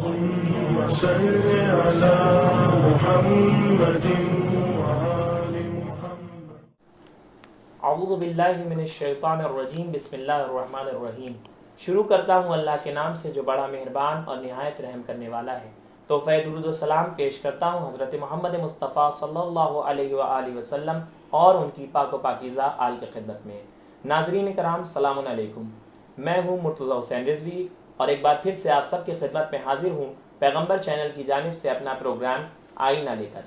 اللهم صل على محمد وآل محمد۔ اعوذ باللہ من الشیطان الرجیم، بسم اللہ الرحمن الرحیم۔ شروع کرتا ہوں اللہ کے نام سے جو بڑا مہربان اور نہایت رحم کرنے والا ہے۔ تحفہ درود و سلام پیش کرتا ہوں حضرت محمد مصطفیٰ صلی اللہ علیہ وآلہ وسلم اور ان کی پاک و پاکیزہ آل کی خدمت میں۔ ناظرین کرام، سلام علیکم۔ میں ہوں مرتضی حسین رضوی اور ایک بار پھر سے آپ سب کی خدمت میں حاضر ہوں پیغمبر چینل کی جانب سے اپنا پروگرام آئینہ لے کر۔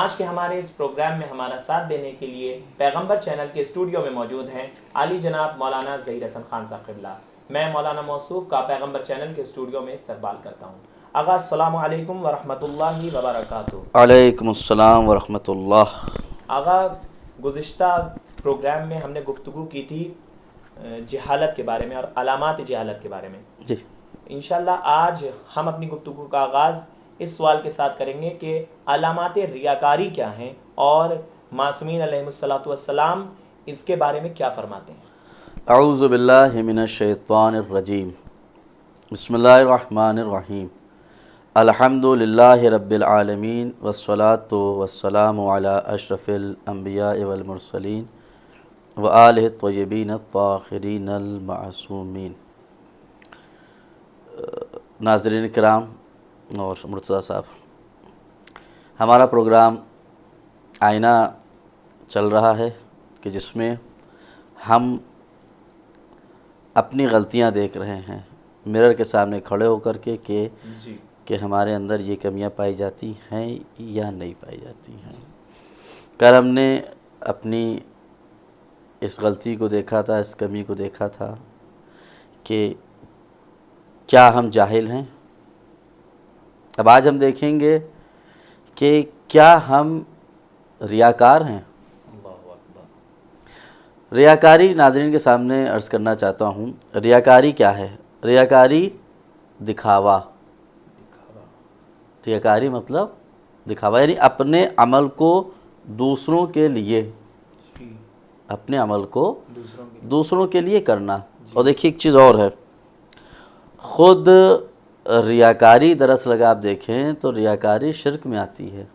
آج کے ہمارے اس پروگرام میں ہمارا ساتھ دینے کے لیے پیغمبر چینل کے اسٹوڈیو میں موجود ہیں عالی جناب مولانا ظہیر حسن خان صاحب قبلہ۔ میں مولانا موصوف کا پیغمبر چینل کے اسٹوڈیو میں استقبال کرتا ہوں۔ آغا السلام علیکم ورحمۃ اللہ وبرکاتہ۔ علیکم السلام ورحمۃ اللہ۔ آغا، گزشتہ پروگرام میں ہم نے گفتگو کی تھی جہالت کے بارے میں اور علامات جہالت کے بارے میں۔ جی، انشاءاللہ آج ہم اپنی گفتگو کا آغاز اس سوال کے ساتھ کریں گے کہ علامات ریاکاری کیا ہیں اور معصومین علیہ الصلوۃ والسلام اس کے بارے میں کیا فرماتے ہیں۔ اعوذ باللہ من الشیطان الرجیم، بسم اللہ الرحمن الرحیم، الحمد للہ رب العالمین والصلاة والسلام علی اشرف الانبیاء والمرسلین وآلہ الطیبین الطاہرین المعصومین۔ ناظرین کرام اور مرتضیٰ صاحب، ہمارا پروگرام آئینہ چل رہا ہے کہ جس میں ہم اپنی غلطیاں دیکھ رہے ہیں مرر کے سامنے کھڑے ہو کر کے کہ ہمارے اندر یہ کمیاں پائی جاتی ہیں یا نہیں پائی جاتی ہیں۔ کل ہم نے اپنی اس غلطی کو دیکھا تھا، اس کمی کو دیکھا تھا کہ کیا ہم جاہل ہیں۔ اب آج ہم دیکھیں گے کہ کیا ہم ریاکار ہیں۔ ریاکاری ناظرین کے سامنے عرض کرنا چاہتا ہوں، ریاکاری کیا ہے؟ ریاکاری دکھاوا۔ ریاکاری مطلب دکھاوا، یعنی اپنے عمل کو دوسروں کے لیے، اپنے عمل کو دوسروں کے لیے کرنا۔ اور دیکھیے ایک چیز اور ہے، خود ریاکاری دراصل اگر آپ دیکھیں تو ریاکاری شرک میں آتی ہے۔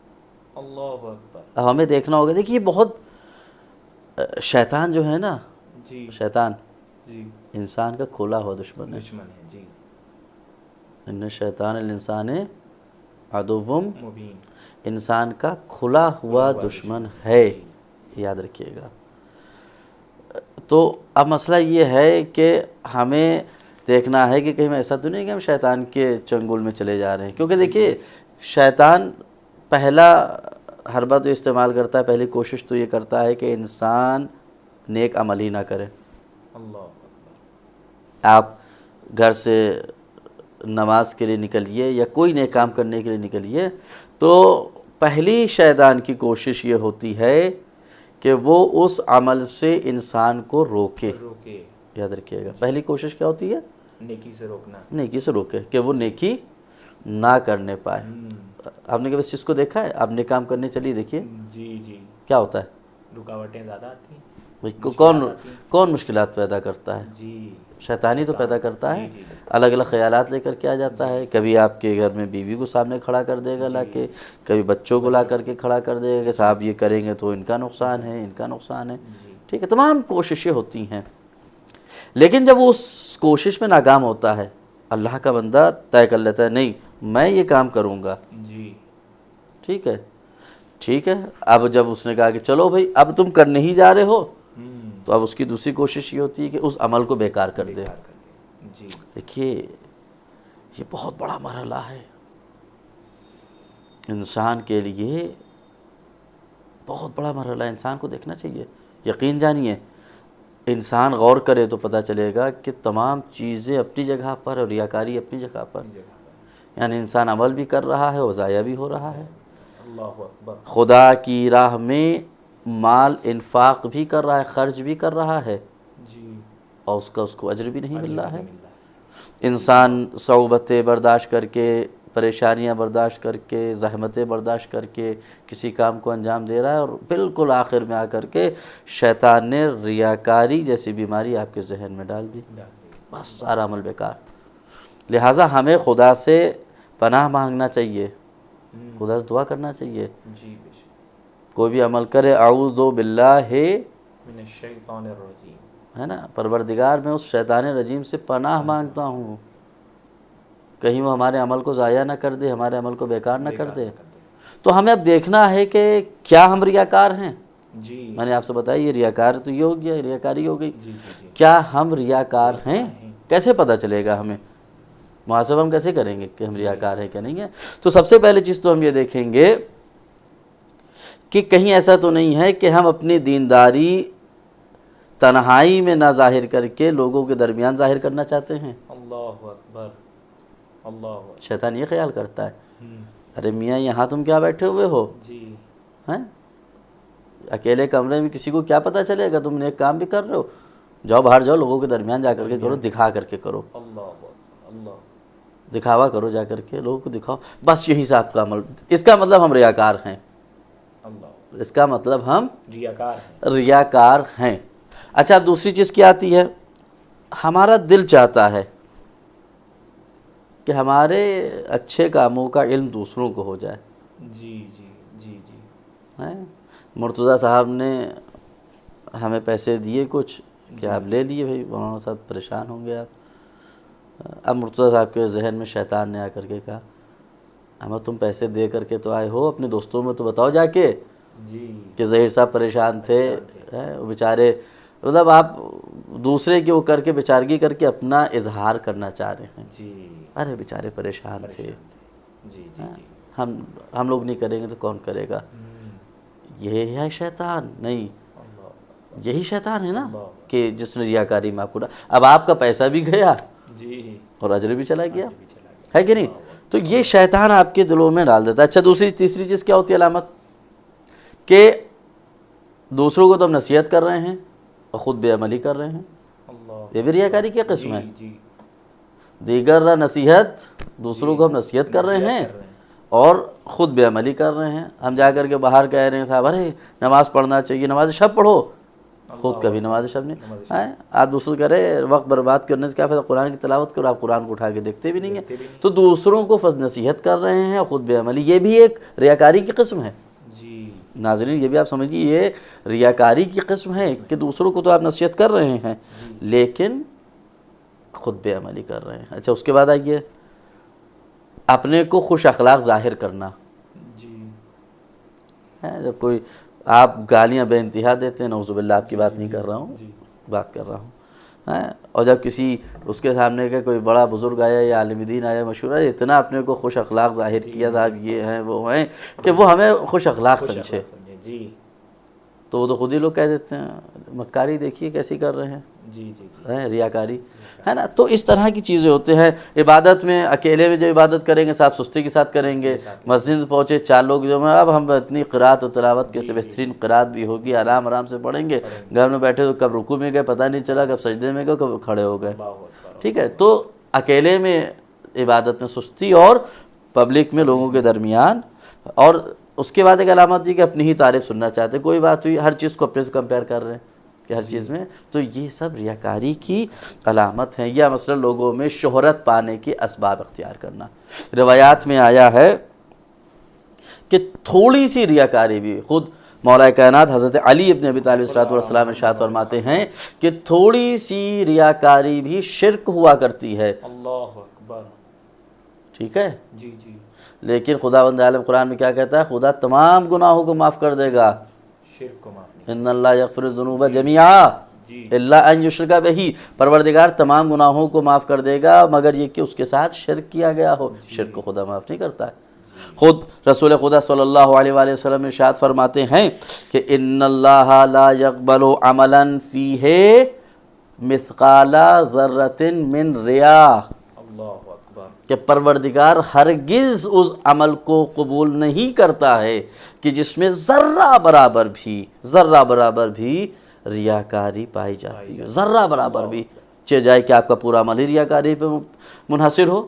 اللہ اکبر۔ اب ہمیں دیکھنا ہوگا، دیکھیے بہت شیطان جو ہے نا، شیطان انسان کا کھلا ہوا دشمن ہے۔ ان شیطان الانسان عدو مبین، انسان کا کھلا ہوا دشمن ہے، یاد رکھیے گا۔ تو اب مسئلہ یہ ہے کہ ہمیں دیکھنا ہے کہ کہیں میں ایسا تو نہیں کہ ہم شیطان کے چنگل میں چلے جا رہے ہیں، کیونکہ دیکھیے شیطان پہلا حربہ تو استعمال کرتا ہے، پہلی کوشش تو یہ کرتا ہے کہ انسان نیک عمل ہی نہ کرے۔ آپ گھر سے نماز کے لیے نکلیے یا کوئی نیک کام کرنے کے لیے نکلیے تو پہلی شیطان کی کوشش یہ ہوتی ہے کہ وہ اس عمل سے انسان کو روکے۔ یاد رکھیے گا، پہلی کوشش کیا ہوتی ہے؟ نیکی سے روکنا، نیکی سے روکے کہ وہ نیکی نہ کرنے پائے۔ آپ نے کبھی اس چیز کو دیکھا ہے؟ آپ نیک کام کرنے چلیے، دیکھیے کیا ہوتا ہے، رکاوٹیں زیادہ آتی ہیں۔ کون مشکلات پیدا کرتا ہے؟ شیطانی تو پیدا کرتا ہے، الگ الگ خیالات لے کر کے آ جاتا ہے۔ کبھی آپ کے گھر میں بیوی کو سامنے کھڑا کر دے گا لا کے، کبھی بچوں کو لا کر کے کھڑا کر دے گا کہ صاحب یہ کریں گے تو ان کا نقصان ہے، ان کا نقصان ہے۔ ٹھیک ہے، تمام کوششیں ہوتی ہیں، لیکن جب وہ اس کوشش میں ناکام ہوتا ہے، اللہ کا بندہ طے کر لیتا ہے نہیں میں یہ کام کروں گا۔ ٹھیک ہے، ٹھیک ہے۔ اب جب اس نے کہا کہ چلو بھائی اب تم کرنے ہی جا رہے ہو، تو اب اس کی دوسری کوشش یہ ہوتی ہے کہ اس عمل کو بیکار کر دے۔ دیکھیے یہ بہت بڑا مرحلہ ہے انسان کے لیے، بہت بڑا مرحلہ ہے، انسان کو دیکھنا چاہیے۔ یقین جانیے انسان غور کرے تو پتہ چلے گا کہ تمام چیزیں اپنی جگہ پر اور ریاکاری اپنی جگہ پر، یعنی انسان عمل بھی کر رہا ہے اور ضائع بھی ہو رہا ہے۔ خدا کی راہ میں مال انفاق بھی کر رہا ہے، خرچ بھی کر رہا ہے، اور اس کو اجر بھی نہیں مل رہا ہے۔ انسان صعوبتیں برداشت کر کے، پریشانیاں برداشت کر کے، زحمتیں برداشت کر کے کسی کام کو انجام دے رہا ہے، اور بالکل آخر میں آ کر کے شیطان نے ریاکاری جیسی بیماری آپ کے ذہن میں ڈال دی، بس سارا عمل بیکار۔ لہٰذا ہمیں خدا سے پناہ مانگنا چاہیے، خدا سے دعا کرنا چاہیے. جی کوئی بھی عمل کرے اعوذ باللہ من الشیطان الرجیم، ہے نا، پروردگار میں اس شیطان رجیم سے پناہ مانگتا ہوں، کہیں وہ ہمارے عمل کو ضائع نہ کر دے، ہمارے عمل کو بیکار نہ کر دے. تو ہمیں اب دیکھنا ہے کہ کیا ہم ریاکار ہیں. جی میں نے آپ سے بتایا یہ ریاکار تو یہ ہو گیا، ریاکاری ہو گئی. جی جی کیا ہم ریاکار ہیں؟ کیسے پتہ چلے گا ہمیں؟ محاسبہ ہم کیسے کریں گے کہ ہم ریاکار ہیں کہ نہیں ہیں؟ تو سب سے پہلے چیز تو ہم یہ دیکھیں گے کہ کہیں ایسا تو نہیں ہے کہ ہم اپنی دینداری تنہائی میں نہ ظاہر کر کے لوگوں کے درمیان ظاہر کرنا چاہتے ہیں. اللہ اکبر، اللہ اکبر. شیطان یہ خیال کرتا ہے ارے میاں یہاں تم کیا بیٹھے ہوئے ہو جی ہیں؟ اکیلے کمرے میں کسی کو کیا پتہ چلے گا تم نیک کام بھی کر رہے ہو؟ جاؤ باہر جاؤ، لوگوں کے درمیان جا کر کے کرو، دکھا کر کے کرو، اللہ اکبر، اللہ دکھاوا کرو، جا کر کے لوگوں کو دکھاؤ. بس یہی صاحب کا عمل، اس کا مطلب ہم ریاکار ہیں. اللہ، اس کا مطلب ہم ریاکار ہے. ریاکار ہیں. اچھا دوسری چیز کیا آتی ہے؟ ہمارا دل چاہتا ہے کہ ہمارے اچھے کاموں کا علم دوسروں کو ہو جائے. جی جی جی جی. ہیں؟ مرتضیٰ صاحب نے ہمیں پیسے دیے کچھ کہ آپ لے لیے، بھائی مولانا صاحب پریشان ہوں گے آپ. اب مرتضیٰ صاحب کے ذہن میں شیطان نے آ کر کے کہا ہمیں تم پیسے دے کر کے تو آئے ہو، اپنے دوستوں میں تو بتاؤ جا کے جی کہ ظہیر صاحب پریشان تھے، وہ بیچارے، مطلب آپ دوسرے کے وہ کر کے بیچارگی کر کے اپنا اظہار کرنا چاہ رہے ہیں. جی. ارے بیچارے پریشان تھے. جی جی جی. ہم لوگ نہیں کریں گے تو کون کرے گا؟ یہ ہے شیطان. نہیں، یہی شیطان ہے نا کہ جس نے ریاکاری میں آپ کو اب آپ کا پیسہ بھی گیا جی اور اجر بھی چلا گیا، ہے کہ نہیں؟ تو یہ شیطان آپ کے دلوں میں ڈال دیتا ہے. اچھا تیسری چیز کیا ہوتی ہے علامت؟ کہ دوسروں کو تو ہم نصیحت کر رہے ہیں اور خود بے عملی کر رہے ہیں. یہ بھی ریاکاری کی قسم ہے. دیگر را نصیحت، دوسروں کو ہم نصیحت کر رہے ہیں اور خود بے عملی کر رہے ہیں. ہم جا کر کے باہر کہہ رہے ہیں صاحب ارے نماز پڑھنا چاہیے، نماز شب پڑھو، خود کبھی نماز شب نہیں. آپ دوسروں کہہ رہے وقت برباد کرنے سے کیا فائدہ، قرآن کی تلاوت کرو. آپ قرآن کو اٹھا کے دیکھتے بھی نہیں ہیں. تو دوسروں کو نصیحت کر رہے ہیں اور خود بے عملی، یہ بھی ایک ریاکاری کی قسم ہے. ناظرین یہ بھی آپ سمجھیے یہ ریاکاری کی قسم ہے کہ دوسروں کو تو آپ نصیحت کر رہے ہیں لیکن خود بے عملی کر رہے ہیں. اچھا اس کے بعد آئیے اپنے کو خوش اخلاق ظاہر کرنا. جب کوئی آپ گالیاں بے انتہا دیتے ہیں، نعوذ باللہ آپ کی بات نہیں کر رہا ہوں، بات کر رہا ہوں، اور جب کسی اس کے سامنے کا کوئی بڑا بزرگ آیا یا عالم دین آیا مشہور ہے، اتنا اپنے کو خوش اخلاق ظاہر کیا صاحب یہ ہیں وہ ہیں کہ وہ ہمیں خوش اخلاق سمجھے. تو وہ تو خود ہی لوگ کہہ دیتے ہیں مکاری دیکھیے کیسی کر رہے ہیں. جی جی ریاکاری ہے نا. تو اس طرح کی چیزیں ہوتے ہیں. عبادت میں اکیلے میں جو عبادت کریں گے صاحب سستی کے ساتھ کریں گے. مسجد پہنچے 4 لوگ جو میں اب ہم اتنی قرات و تلاوت کے سے بہترین قرات بھی ہوگی، آرام سے پڑھیں گے. گھر میں بیٹھے تو کب رکوع میں گئے پتہ نہیں چلا، کب سجدے میں گئے، کب کھڑے ہو گئے. ٹھیک ہے، تو اکیلے میں عبادت میں سستی اور پبلک میں لوگوں کے درمیان. اور اس کے بعد ایک علامت جی کہ اپنی ہی تعریف سننا چاہتے، کوئی بات ہوئی ہر چیز کو اپنے سے کمپیئر کر رہے ہیں کہ ہر چیز میں. تو یہ سب ریاکاری کی علامت ہیں. یا مثلا لوگوں میں شہرت پانے کے اسباب اختیار کرنا. روایات میں آیا ہے کہ تھوڑی سی ریاکاری بھی، خود مولا کائنات حضرت علی ابن ابی طالب صلی اللہ علیہ وسلم ارشاد فرماتے ہیں کہ تھوڑی سی ریاکاری بھی شرک ہوا کرتی ہے. اللہ اکبر. ٹھیک ہے جی جی. لیکن خداوند عالم قرآن میں کیا کہتا ہے؟ خدا تمام گناہوں کو معاف کر دے گا. شرک کو معاف ان اللہ یغفر الذنوب جميعا الا ان یشرک بہ. پروردگار تمام گناہوں کو معاف کر دے گا مگر یہ کہ اس کے ساتھ شرک کیا گیا ہو. شرک کو خدا معاف نہیں کرتا ہے. خود رسول خدا صلی اللہ علیہ وآلہ وسلم ارشاد فرماتے ہیں کہ ان اللہ لا يقبل عملا فیہ مثقال ذرۃ من ریاء. اللہ اکبر. کہ پروردگار ہرگز اس عمل کو قبول نہیں کرتا ہے کہ جس میں ذرہ برابر بھی ریاکاری پائی جاتی ہے. ذرہ برابر بھی چہ جائے کہ آپ کا پورا عمل ہی ریاکاری پہ منحصر ہو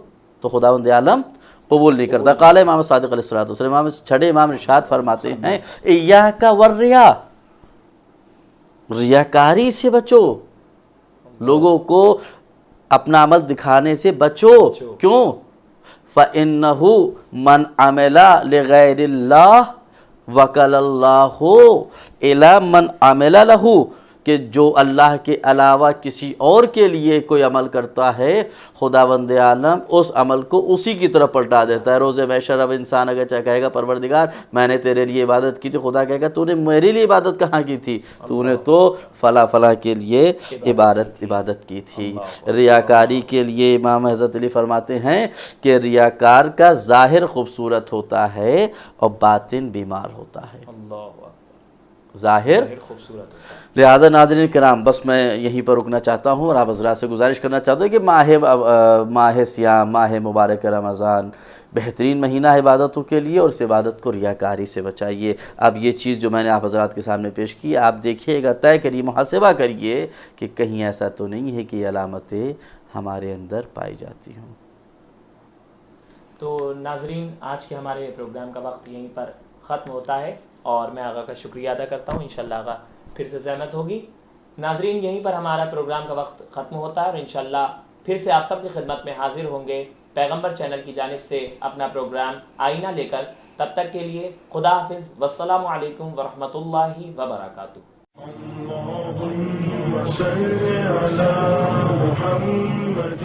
تو خداوند عالم قبول نہیں کرتا. قال امام صادق علیہ السلام، چھٹے امام ارشاد فرماتے ہیں ایاک والریاء، ریاکاری سے بچو، لوگوں کو اپنا عمل دکھانے سے بچو. کیوں؟ فَإِنَّهُ مَنْ عَمِلَ لِغَيْرِ اللَّهِ وَكَلَ اللَّهُ إِلَى مَنْ عَمِلَ لَهُ، کہ جو اللہ کے علاوہ کسی اور کے لیے کوئی عمل کرتا ہے، خداوند عالم اس عمل کو اسی کی طرف پلٹا دیتا ہے۔ روز محشر اب انسان اگر چاہے کہے گا پروردگار میں نے تیرے لیے عبادت کی تھی، خدا کہے گا تو نے میرے لیے عبادت کہاں کی تھی، تو نے تو فلاں فلاں کے لیے عبادت کی تھی۔ ریاکاری کے لیے امام حضرت علی فرماتے ہیں کہ ریاکار کا ظاہر خوبصورت ہوتا ہے اور باطن بیمار ہوتا ہے، ظاہر خوبصورت ہوتا ہے۔ لہٰذا ناظرین کرام بس میں یہیں پر رکنا چاہتا ہوں اور آپ حضرات سے گزارش کرنا چاہتا ہوں کہ ماہ سیام، ماہ مبارک رمضان بہترین مہینہ ہے عبادتوں کے لیے، اور اس عبادت کو ریاکاری سے بچائیے۔ اب یہ چیز جو میں نے آپ حضرات کے سامنے پیش کی، آپ دیکھیے گا، طے کریے، محاسبہ کریے کہ کہیں ایسا تو نہیں ہے کہ یہ علامتیں ہمارے اندر پائی جاتی ہوں۔ تو ناظرین آج کے ہمارے پروگرام کا وقت یہیں پر ختم ہوتا ہے، اور میں آقا کا شکریہ ادا کرتا ہوں۔ انشاءاللہ آقا پھر سے زحمت ہوگی۔ ناظرین یہیں پر ہمارا پروگرام کا وقت ختم ہوتا ہے، اور انشاءاللہ پھر سے آپ سب کی خدمت میں حاضر ہوں گے پیغمبر چینل کی جانب سے اپنا پروگرام آئینہ لے کر۔ تب تک کے لیے خدا حافظ، والسلام علیکم ورحمۃ اللہ وبرکاتہ۔ اللهم صل على محمد